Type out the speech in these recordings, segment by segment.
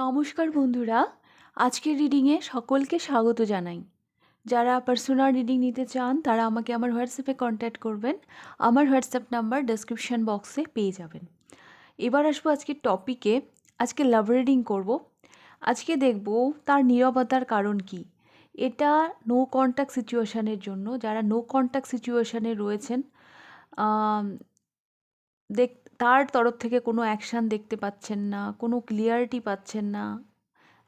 নমস্কার বন্ধুরা, আজকের রিডিংয়ে সকলকে স্বাগত জানাই। যারা পার্সোনাল রিডিং নিতে চান তারা আমাকে আমার হোয়াটসঅ্যাপে কন্ট্যাক্ট করবেন। আমার হোয়াটসঅ্যাপ নাম্বার ডেসক্রিপশন বক্সে পেয়ে যাবেন। এবার আসবো আজকের টপিকে। আজকে লাভ রিডিং করব। আজকে দেখব তার নীরবতার কারণ কি। এটা নো কন্ট্যাক্ট সিচুয়েশানের জন্য। যারা নো কন্ট্যাক্ট সিচুয়েশানে রয়েছেন, আম, দেখ তার তরফ থেকে কোনো অ্যাকশান দেখতে পাচ্ছেন না, কোনো ক্লিয়ারিটি পাচ্ছেন না,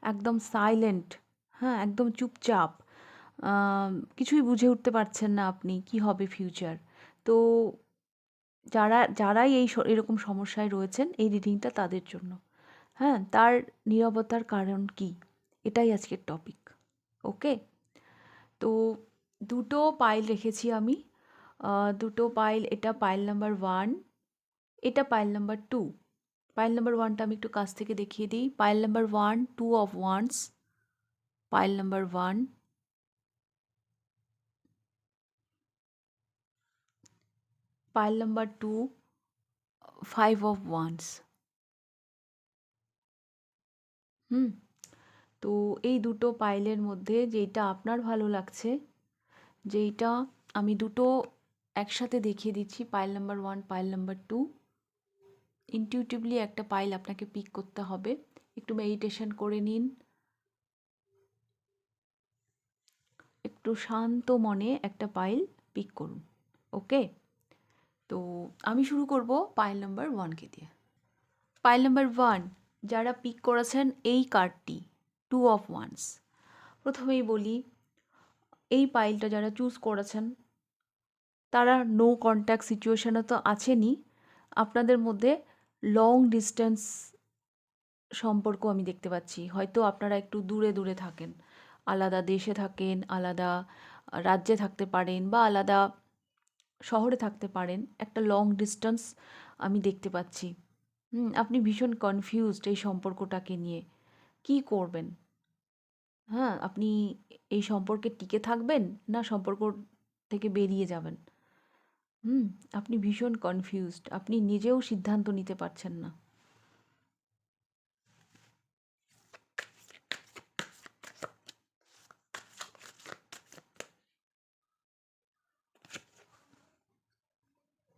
একদম সাইলেন্ট, হ্যাঁ, একদম চুপচাপ, কিছুই বুঝে উঠতে পারছেন না আপনি কি হবে ফিউচার। তো যারাই এরকম সমস্যায় রয়েছেন, এই রিডিংটা তাদের জন্য। হ্যাঁ, তার নীরবতার কারণ কি, এটাই আজকের টপিক। ওকে, তো দুটো পাইল রেখেছি আমি। দুটো পাইল, এটা পাইল নাম্বার 1, এটা পাইল নাম্বার 2। পাইল নাম্বার 1টা আমি একটু কাছ থেকে দেখিয়ে দিই। Pile number 1, 2 of ones. Pile number 1, pile number 2, 5 of ones. হুম, তো এই দুটো পাইলের মধ্যে যেইটা আপনার ভালো লাগছে, যেইটা আমি দুটো একসাথে দেখিয়ে দিচ্ছি, pile number 1, pile number 2। Intuitively একটা পাইল আপনাকে পিক করতে হবে। একটু মেডিটেশন করে নিন, একটু শান্ত মনে একটা পাইল পিক করুন। ওকে, তো আমি শুরু করব পাইল নাম্বার 1কে দিয়ে। পাইল নাম্বার 1 যারা পিক করেছেন এই কার্ডটি, 2 অফ ওয়ান্স। প্রথমেই বলি, এই পাইলটা যারা চুজ করেছেন তারা নো কন্ট্যাক্ট সিচুয়েশানে তো আছেনই, আপনাদের মধ্যে লং ডিস্টেন্স সম্পর্ক আমি দেখতে পাচ্ছি। হয়তো আপনারা একটু দূরে দূরে থাকেন, আলাদা দেশে থাকেন, আলাদা রাজ্যে থাকতে পারেন, বা আলাদা শহরে থাকতে পারেন। একটা লং ডিস্টেন্স আমি দেখতে পাচ্ছি। আপনি ভীষণ কনফিউজড এই সম্পর্কটাকে নিয়ে। কি করবেন? হ্যাঁ, আপনি এই সম্পর্কে টিকে থাকবেন না সম্পর্ক থেকে বেরিয়ে যাবেন? হুম, আপনি ভীষণ কনফিউজড, আপনি নিজেও সিদ্ধান্ত নিতে পারছেন না।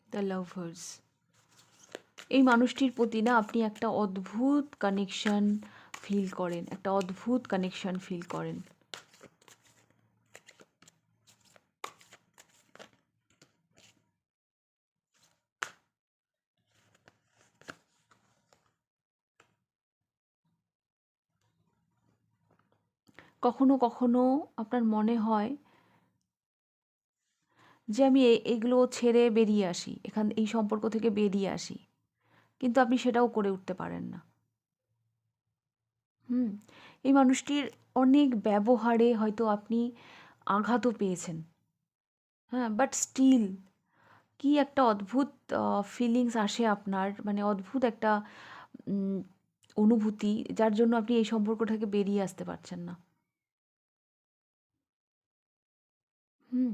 দ্য লাভার্স, এই মানুষটির প্রতি না আপনি একটা অদ্ভুত কানেকশন ফিল করেন, একটা অদ্ভুত কানেকশন ফিল করেন। কখনো কখনো আপনার মনে হয় যে আমি এগুলো ছেড়ে বেরিয়ে আসি, এই সম্পর্ক থেকে বেরিয়ে আসি, কিন্তু আপনি সেটাও করে উঠতে পারেন না। হুম, এই মানুষটির অনেক ব্যবহারে হয়তো আপনি আঘাতও পেয়েছেন। হ্যাঁ, বাট স্টিল কি একটা অদ্ভুত ফিলিংস আসে আপনার, মানে অদ্ভুত একটা উম, অনুভূতি, যার জন্য আপনি এই সম্পর্ক থেকে বেরিয়ে আসতে পারছেন না। হুম,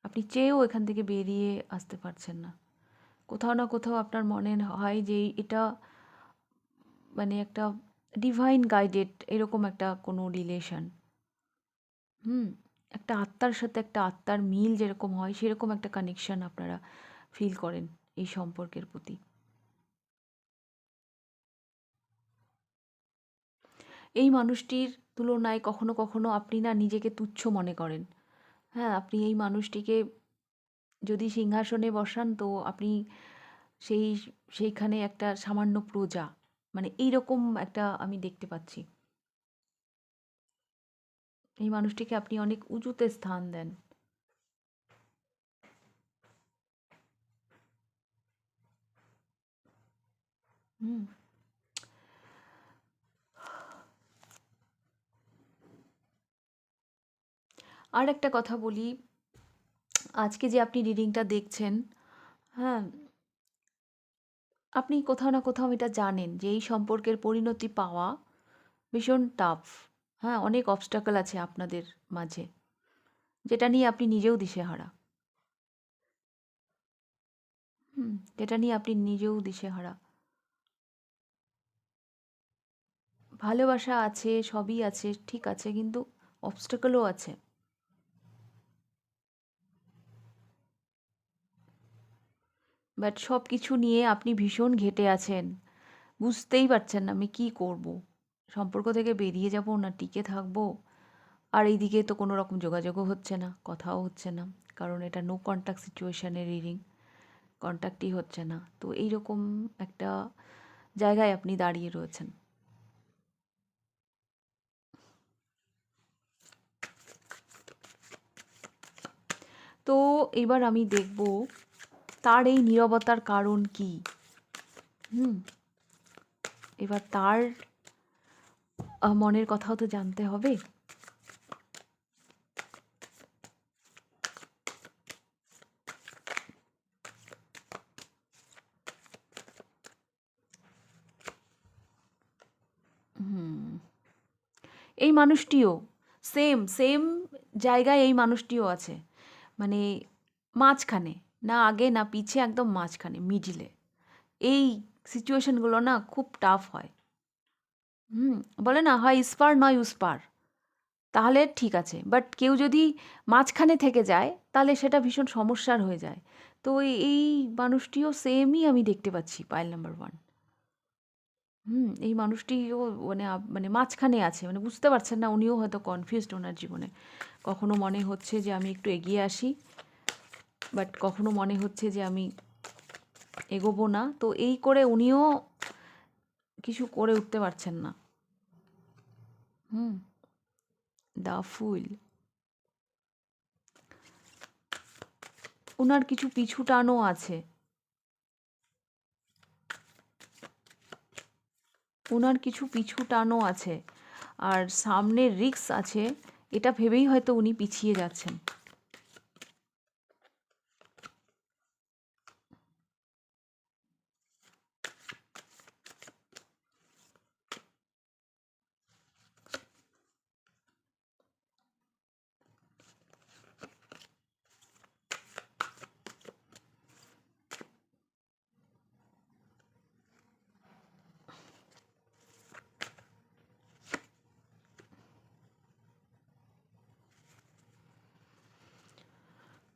আপনি চেয়েও এখান থেকে বেরিয়ে আসতে পারছেন না। কোথাও না কোথাও আপনার মনে হয় যে এটা মানে একটা ডিভাইন গাইডেড এরকম একটা কোনো রিলেশন। হুম, একটা আত্মার সাথে একটা আত্মার মিল যেরকম হয় সেরকম একটা কানেকশন আপনারা ফিল করেন এই সম্পর্কের প্রতি। এই মানুষটির তুলনায় কখনো কখনো আপনি না নিজেকে তুচ্ছ মনে করেন। হ্যাঁ, আপনি এই মানুষটিকে যদি সিংহাসনে বসান তো আপনি সেই সেইখানে একটা সামান্য প্রজা, মানে এইরকম একটা আমি দেখতে পাচ্ছি। এই মানুষটিকে আপনি অনেক উঁচুতে স্থান দেন। হুম, আর একটা কথা বলি, আজকে যে আপনি রিডিংটা দেখছেন, হ্যাঁ, আপনি কোথাও না কোথাও এটা জানেন যে এই সম্পর্কের পরিণতি পাওয়া ভীষণ টাফ। হ্যাঁ, অনেক অবস্টাকল আছে আপনাদের মাঝে, যেটা নিয়ে আপনি নিজেও দিশেহারা। যেটা নিয়ে আপনি নিজেও দিশেহারা। ভালোবাসা আছে, সবই আছে, ঠিক আছে, কিন্তু অবস্টাকলও আছে। বাট সব কিছু নিয়ে আপনি ভীষণ ঘেঁটে আছেন, বুঝতেই পারছেন না আমি কি করব, সম্পর্ক থেকে বেরিয়ে যাব না টিকে থাকবো। আর এইদিকে তো কোনো রকম যোগাযোগও হচ্ছে না, কথাও হচ্ছে না, কারণ এটা নো কন্ট্যাক্ট সিচুয়েশানের রিডিং, কন্ট্যাক্টই হচ্ছে না। তো এইরকম একটা জায়গায় আপনি দাঁড়িয়ে রয়েছেন। তো এবার আমি দেখব তার এই নীরবতার কারণ কি। হুম, এবার তার মনের কথাও তো জানতে হবে। হুম, এই মানুষটিও সেম সেম জায়গায় এই মানুষটিও আছে, মানে মাঝখানে, না আগে না পিছে, একদম মাঝখানে মিডিলে। এই সিচুয়েশনগুলো না খুব টাফ হয়। হুম, বলে না হয় ইস্পার নয় উস্পার, তাহলে ঠিক আছে, বাট কেউ যদি মাঝখানে থেকে যায় তাহলে সেটা ভীষণ সমস্যার হয়ে যায়। তো এই মানুষটিও সেমই আমি দেখতে পাচ্ছি পাইল নাম্বার 1। এই মানুষটিও মানে মানে মাঝখানে আছে, মানে বুঝতে পারছেন না, উনিও হয়তো কনফিউজড ওনার জীবনে। কখনো মনে হচ্ছে যে আমি একটু এগিয়ে আসি, বাট কখনো মনে হচ্ছে যে আমি এগোবো না। তো এই করে উনিও কিছু করে উঠতে পারছেন না। হুম, দা ফুল, ওনার কিছু পিছু টানও আছে, ওনার কিছু পিছু টানও আছে, আর সামনে রিস্ক আছে, এটা ভেবেই হয়তো উনি পিছিয়ে যাচ্ছেন।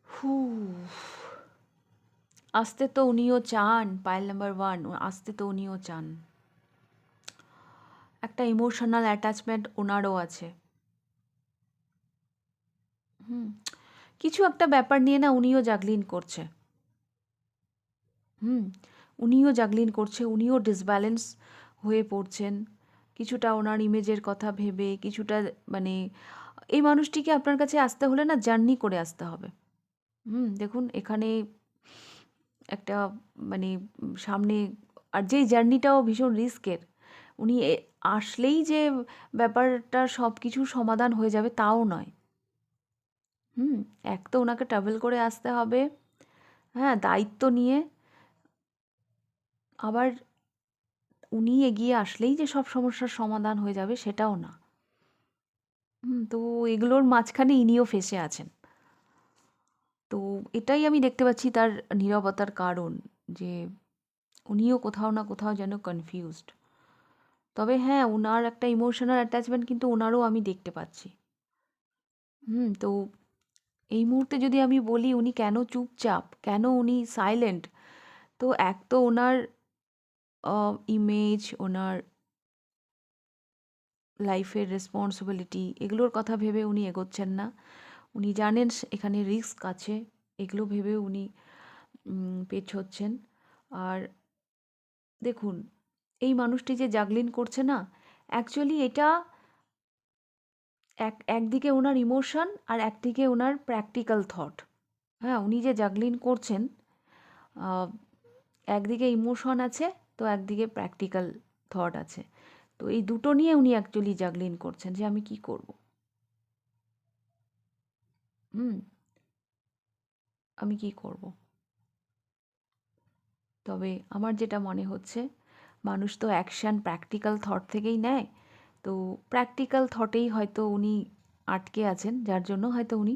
হু, আসতে তো উনিও চান, পাইল নাম্বার 1 আসতে তো উনিও চান। একটা ইমোশনাল অ্যাটাচমেন্ট ওনারও আছে। হুম, কিছু একটা ব্যাপার নিয়ে না উনিও জাগলিন করছে। হুম, উনিও জাগলিন করছে, উনিও ডিসব্যালেন্স হয়ে পড়ছেন, কিছুটা ওনার ইমেজের কথা ভেবে, কিছুটা মানে এই মানুষটিকে আপনার কাছে আসতে হলে না জার্নি করে আসতে হবে। দেখুন এখানে একটা মানে সামনে, আর যেই জার্নিটাও ভীষণ রিস্কের। উনি আসলেই যে ব্যাপারটা সব কিছুর সমাধান হয়ে যাবে তাও নয়। এক তো ওনাকে ট্রাভেল করে আসতে হবে, হ্যাঁ, দায়িত্ব নিয়ে। আবার উনি এগিয়ে আসলেই যে সব সমস্যার সমাধান হয়ে যাবে সেটাও না। তো এগুলোর মাঝখানে ইনিও ফেঁসে আছেন। তো এটাই আমি দেখতে পাচ্ছি তার নীরবতার কারণ, যে উনিও কোথাও না কোথাও যেন কনফিউজড। তবে হ্যাঁ, উনার একটা ইমোশনাল অ্যাটাচমেন্ট কিন্তু ওনারও আমি দেখতে পাচ্ছি। তো এই মুহূর্তে যদি আমি বলি উনি কেন চুপচাপ, কেন উনি সাইলেন্ট, তো এক তো ওনার ইমেজ, ওনার লাইফের রেসপন্সিবিলিটি, এগুলোর কথা ভেবে উনি এগোচ্ছেন না। উনি জানেন এখানে রিস্ক আছে, এগুলো ভেবে উনি পেছোচ্ছেন। আর দেখুন, এই মানুষটি যে জাগলিন করছে না, অ্যাকচুয়ালি এটা একদিকে ওনার ইমোশন আর একদিকে ওনার প্র্যাকটিক্যাল থট। হ্যাঁ, উনি যে জাগলিন করছেন, আহ, একদিকে ইমোশন আছে, তো একদিকে প্র্যাকটিক্যাল থট আছে। তো এই দুটো নিয়ে উনি অ্যাকচুয়ালি জাগলিন করছেন যে আমি কি করব। হুম, আমি কি করব। তবে আমার যেটা মনে হচ্ছে, মানুষ তো অ্যাকশান প্র্যাকটিক্যাল থট থেকেই নেয়। তো প্র্যাকটিক্যাল থটেই হয়তো উনি আটকে আছেন, যার জন্য হয়তো উনি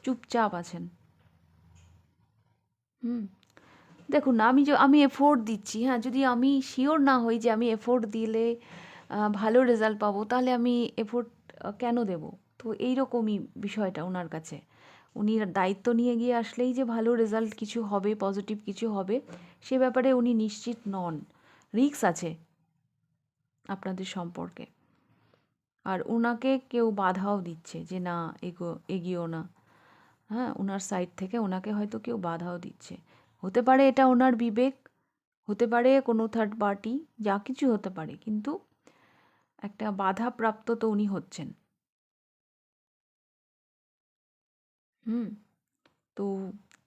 চুপচাপ আছেন। হুম, দেখুন আমি এফোর্ট দিচ্ছি, হ্যাঁ, যদি আমি শিওর না হই যে আমি এফোর্ট দিলে ভালো রেজাল্ট পাবো, তাহলে আমি এফোর্ট কেন দেব? তো এইরকমই বিষয়টা ওনার কাছে। উনি দায়িত্ব নিয়ে গিয়ে আসলেই যে ভালো রেজাল্ট কিছু হবে, পজিটিভ কিছু হবে, সে ব্যাপারে উনি নিশ্চিত নন। রিস্ক আছে আপনাদের সম্পর্কে। আর ওনাকে কেউ বাধাও দিচ্ছে যে না, এগিয়েও না। হ্যাঁ, ওনার সাইড থেকে ওনাকে হয়তো কেউ বাধাও দিচ্ছে। হতে পারে এটা ওনার বিবেক, হতে পারে কোনো থার্ড পার্টি, যা কিছু হতে পারে, কিন্তু একটা বাধাপ্রাপ্ত তো উনি হচ্ছেন। হুম। তো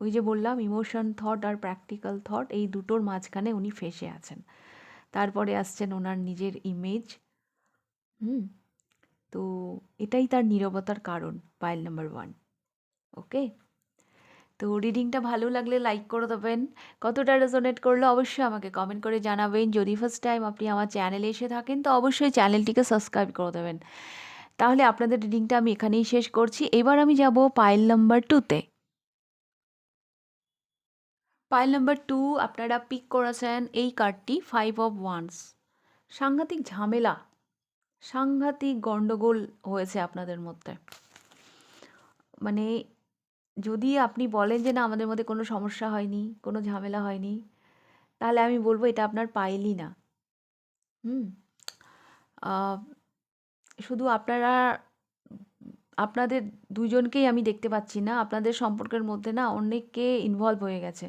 ওই যে বললাম, ইমোশন থট আর প্র্যাকটিক্যাল থট, এই দুটোর মাঝখানে উনি ফেঁসে আছেন। তারপরে আসছেন ওনার নিজের ইমেজ। হুম। তো এটাই তার নীরবতার কারণ, পাইল নাম্বার 1। ওকে। তো রিডিংটা ভালো লাগলে লাইক করে দেবেন। কতটা রেজোনেট করলো অবশ্যই আমাকে কমেন্ট করে জানাবেন। যদি ফার্স্ট টাইম আপনি আমার চ্যানেলে এসে থাকেন তো অবশ্যই চ্যানেলটিকে সাবস্ক্রাইব করে দেবেন। তাহলে আপনাদের রিডিংটা আমি এখানেই শেষ করছি। এবার আমি যাব পাইল নাম্বার 2তে। পাইল নাম্বার 2 আপনারা পিক করেছেন এই কার্ডটি, 5 অফ ওয়ান্স। সাংঘাতিক ঝামেলা, সাংঘাতিক গণ্ডগোল হয়েছে আপনাদের মধ্যে। মানে যদি আপনি বলেন যে না আমাদের মধ্যে কোনো সমস্যা হয়নি, কোনো ঝামেলা হয়নি, তাহলে আমি বলবো এটা আপনার পাইলই না। হুম। আহ, শুধু আপনাদের দুজনকেই আমি দেখতে পাচ্ছি না, আপনাদের সম্পর্কের মধ্যে না অনেকে ইনভলভ হয়ে গেছে।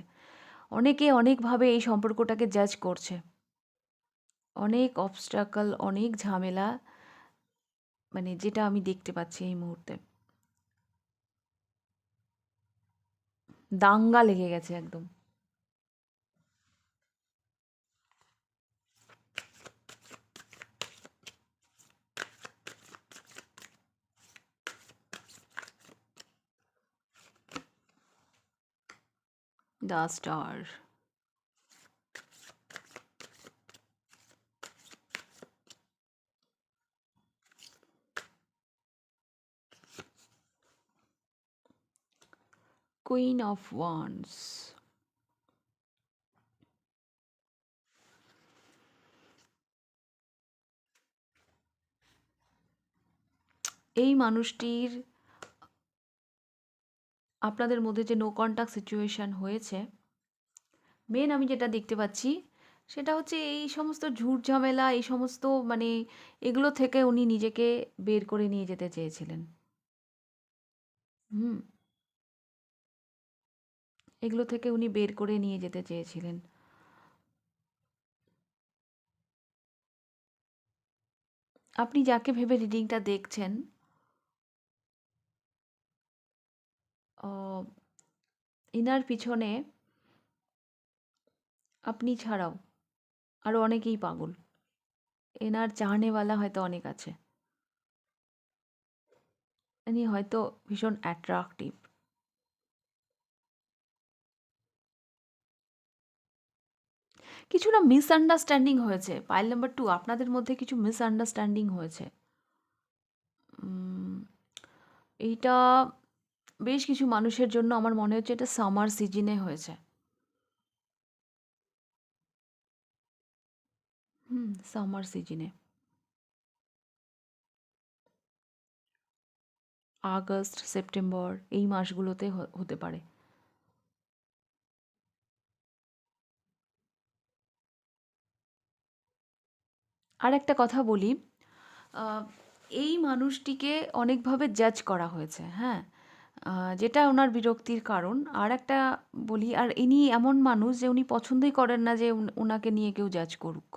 অনেকে অনেকভাবে এই সম্পর্কটাকে জাজ করছে। অনেক অবস্ট্রাকল, অনেক ঝামেলা, মানে যেটা আমি দেখতে পাচ্ছি এই মুহূর্তে। দাঙ্গা লেগে গেছে একদম। The star. Queen of wands. এই মানুষটির আপনাদের মধ্যে যে নো কন্টাক্ট সিচুয়েশন হয়েছে, মেন আমি যেটা দেখতে পাচ্ছি সেটা হচ্ছে এই সমস্ত ঝুট ঝামেলা, এই সমস্ত মানে এগুলো থেকে উনি নিজেকে বের করে নিয়ে যেতে চেয়েছিলেন। হুম। এগুলো থেকে উনি বের করে নিয়ে যেতে চেয়েছিলেন। আপনি যাকে ভেবে রিডিংটা দেখছেন, ইনার পিছনে আপনি ছাড়াও আরও অনেকেই পাগল। এনার চাহনেওয়ালা হয়তো অনেক আছে। ইনি হয়তো ভীষণ অ্যাট্রাকটিভ। কিছু না মিসআন্ডারস্ট্যান্ডিং হয়েছে, পাইল নাম্বার 2 আপনাদের মধ্যে কিছু মিসআন্ডারস্ট্যান্ডিং হয়েছে। এইটা বেশ কিছু মানুষের জন্য আমার মনে হচ্ছে এটা সামার সিজনে হয়েছে। সামার সিজনে, আগস্ট সেপ্টেম্বর এই মাসগুলোতে হতে পারে। আর একটা কথা বলি, আহ, এই মানুষটিকে অনেকভাবে জাজ করা হয়েছে। হ্যাঁ, যেটা ওনার বিরক্তির কারণ। আর একটা বলি, আর ইনি এমন মানুষ যে উনি পছন্দই করেন না যে ওনাকে নিয়ে কেউ জাজ করুক।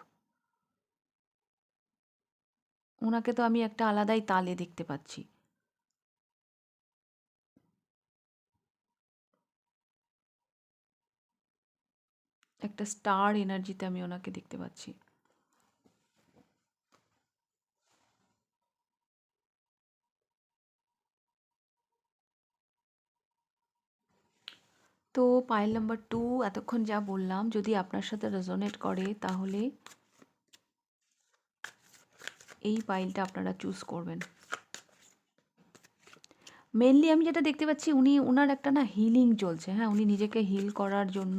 ওনাকে তো আমি একটা আলাদাই তালে দেখতে পাচ্ছি। একটা স্টার এনার্জিতে আমি ওনাকে দেখতে পাচ্ছি। তো পাইল নাম্বার 2 এতক্ষণ যা বললাম যদি আপনার সাথে রেজোনেট করে তাহলে এই পাইলটা আপনারা চুজ করবেন। মেনলি আমি যেটা দেখতে পাচ্ছি, ওনার একটা না হিলিং চলছে। হ্যাঁ, উনি নিজেকে হিল করার জন্য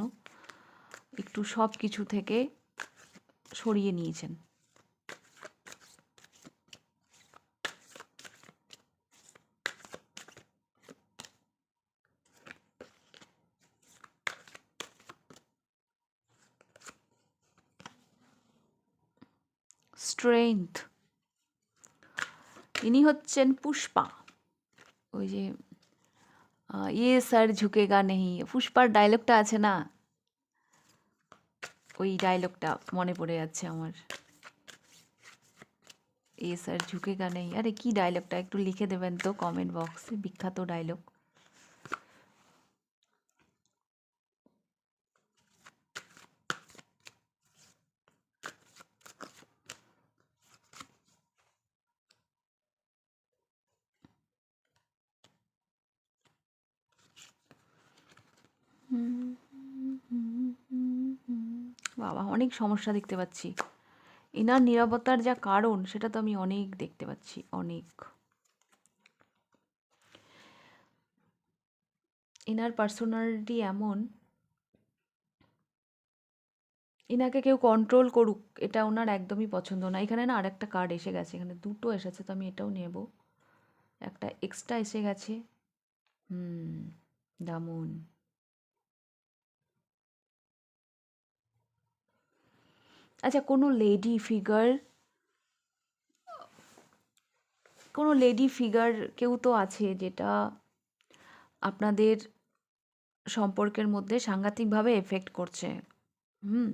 একটু সব কিছু থেকে সরিয়ে নিয়েছেন। স্ট্রেংথ। ইনি হচ্ছেন পুষ্পা। ওই যে ইয়ে স্যার ঝুঁকেগা নেহি, পুষ্পার ডায়লগটা আছে না, ওই ডায়লগটা মনে পড়ে যাচ্ছে আমার। এ স্যার ঝুঁকেগা নেহি, আরে কি ডায়লগটা একটু লিখে দেবেন তো কমেন্ট বক্সে, বিখ্যাত ডায়লগ। বাবা, অনেক সমস্যা দেখতে পাচ্ছি। এনার নীরবতার যা কারণ সেটা তো আমি অনেক দেখতে পাচ্ছি, অনেক। এনার পার্সোনালিটি এমন, এনাকে কেউ কন্ট্রোল করুক এটা ওনার একদমই পছন্দ না। এখানে না আরেকটা কার্ড এসে গেছে, এখানে দুটো এসেছে, তো আমি এটাও নেব। একটা এক্সট্রা এসে গেছে। দামুন। আচ্ছা, কোনো লেডি ফিগার কেউ তো আছে যেটা আপনাদের সম্পর্কের মধ্যে সাংঘাতিকভাবে এফেক্ট করছে। হুম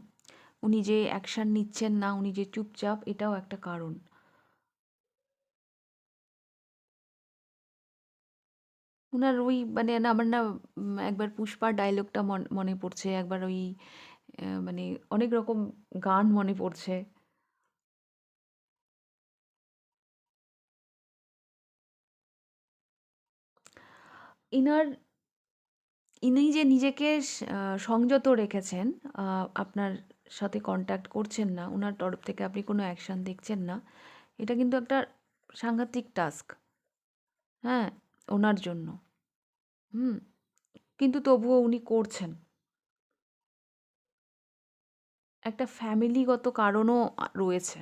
উনি যে অ্যাকশন নিচ্ছেন না, উনি যে চুপচাপ, এটাও একটা কারণ। উনার ওই মানে না, আমার না একবার পুষ্পার ডায়লগটা মনে পড়ছে, একবার ওই মানে অনেক রকম গান মনে পড়ছে। ইনার ইনি যে নিজেকে সংযত রেখেছেন, আপনার সাথে কন্ট্যাক্ট করছেন না, উনার তরফ থেকে আপনি কোনো অ্যাকশন দেখছেন না, এটা কিন্তু একটা সাংঘাতিক টাস্ক, হ্যাঁ, ওনার জন্য। হুম কিন্তু তবুও উনি করছেন। একটা ফ্যামিলিগত কারণও রয়েছে।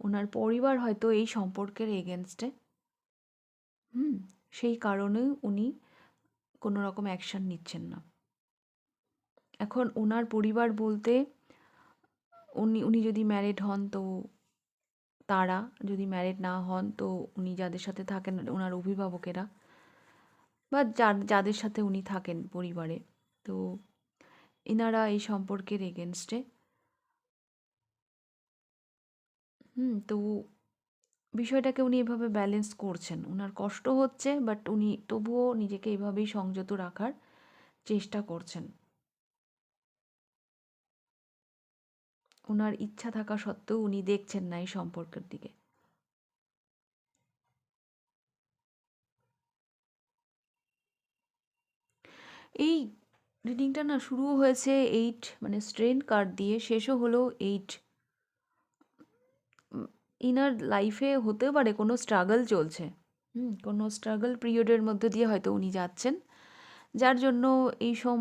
ওনার পরিবার হয়তো এই সম্পর্কের এগেনস্টে। হুম সেই কারণে উনি কোনো রকম অ্যাকশন নিচ্ছেন না। এখন ওনার পরিবার বলতে উনি উনি যদি ম্যারিড হন তো তারা, যদি ম্যারিড না হন তো উনি যাদের সাথে থাকেন ওনার অভিভাবকেরা, বা যাদের সাথে উনি থাকেন পরিবারে, তো এনারা এই সম্পর্কের এগেনস্টে। তো বিষয়টাকে উনি এভাবে ব্যালেন্স করছেন, ওনার কষ্ট হচ্ছে, বাট উনি তবুও নিজেকে এভাবেই সংযত রাখার চেষ্টা করছেন। ওনার ইচ্ছা থাকা সত্ত্বেও উনি দেখছেন না এই সম্পর্কের দিকে। এই রিডিংটা না শুরুও হয়েছে 8 মানে স্ট্রেন কার্ড দিয়ে, শেষও হলো 8। ইনার লাইফে হতেও পারে কোনো স্ট্রাগল চলছে, কোনো স্ট্রাগল পিরিয়ডের মধ্যে দিয়ে হয়তো উনি যাচ্ছেন, যার জন্য এই সব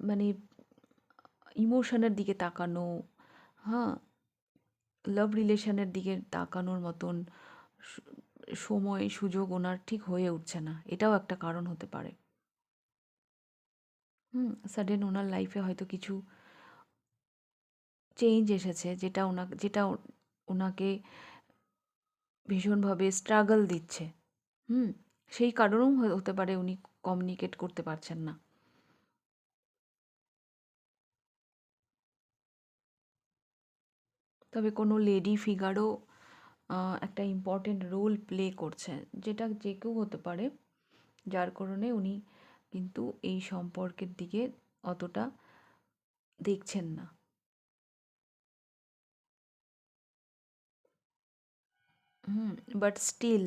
মানে ইমোশনের দিকে তাকানো, হ্যাঁ, লাভ রিলেশনের দিকে তাকানোর মতন সময় সুযোগ ওনার ঠিক হয়ে উঠছে না, এটাও একটা কারণ হতে পারে। সাডেন ওনার লাইফে হয়তো কিছু চেঞ্জ এসেছে যেটা ওনাকে ভীষণভাবে স্ট্রাগল দিচ্ছে। হুম সেই কারণেও হতে পারে উনি কমিউনিকেট করতে পারছেন না। তবে কোনো লেডি ফিগারও একটা ইম্পর্টেন্ট রোল প্লে করছে, যেটা যে কেউ হতে পারে, যার কারণে উনি কিন্তু এই সম্পর্কের দিকে অতটা দেখছেন না। বাট স্টিল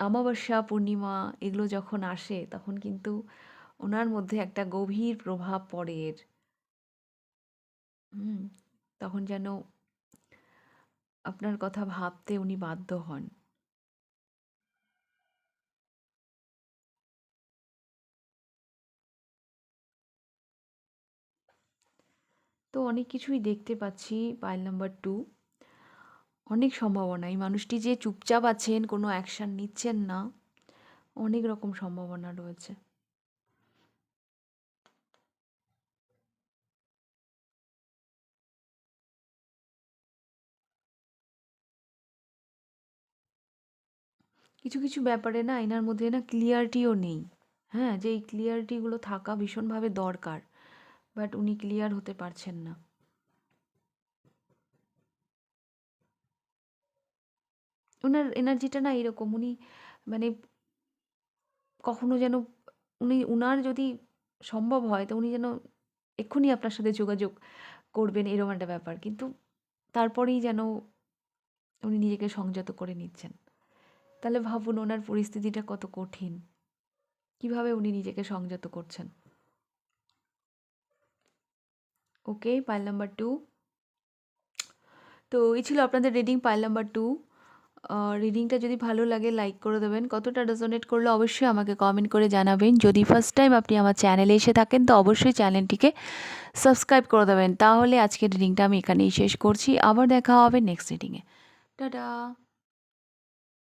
অমাবস্যা পূর্ণিমা এগুলো যখন আসে তখন কিন্তু ওনার মধ্যে একটা গভীর প্রভাব পড়ে এর। হুম তখন যেন আপনার কথা ভাবতে উনি বাধ্য হন। তো অনেক কিছুই দেখতে পাচ্ছি পাইল নাম্বার 2। অনেক সম্ভাবনা, এই মানুষটি যে চুপচাপ আছেন, কোনো অ্যাকশন নিচ্ছেন না, অনেক রকম সম্ভাবনা রয়েছে। কিছু কিছু ব্যাপারে না এনার মধ্যে না ক্লিয়ারিটিও নেই। হ্যাঁ, যে এই ক্লিয়ারিটিগুলো থাকা ভীষণভাবে দরকার, বাট উনি ক্লিয়ার হতে পারছেন না। ওনার এনার্জিটা না এরকম, উনি মানে কখনো যেন উনার যদি সম্ভব হয় তো উনি যেন এক্ষুনি আপনার সাথে যোগাযোগ করবেন, এরকম একটা ব্যাপার। কিন্তু তারপরেই যেন উনি নিজেকে সংযত করে নিচ্ছেন। তাহলে ভাবুন ওনার পরিস্থিতিটা কত কঠিন। কিভাবে উনি নিজেকে সংযত করছেন। ওকে, পাইল নাম্বার 2। তো এই ছিল আপনাদের রিডিং পাইল নাম্বার 2। রিডিংটা যদি ভালো লাগে লাইক করে দেবেন, কতটা রেজোনেট করলে অবশ্যই আমাকে কমেন্ট করে জানাবেন। যদি ফার্স্ট টাইম আপনি আমার চ্যানেলে এসে থাকেন তো অবশ্যই চ্যানেলটিকে সাবস্ক্রাইব করে দেবেন। তাহলে আজকের রিডিংটা আমি এখানেই শেষ করছি, আবার দেখা হবে নেক্সট রিডিংয়ে। টাটা।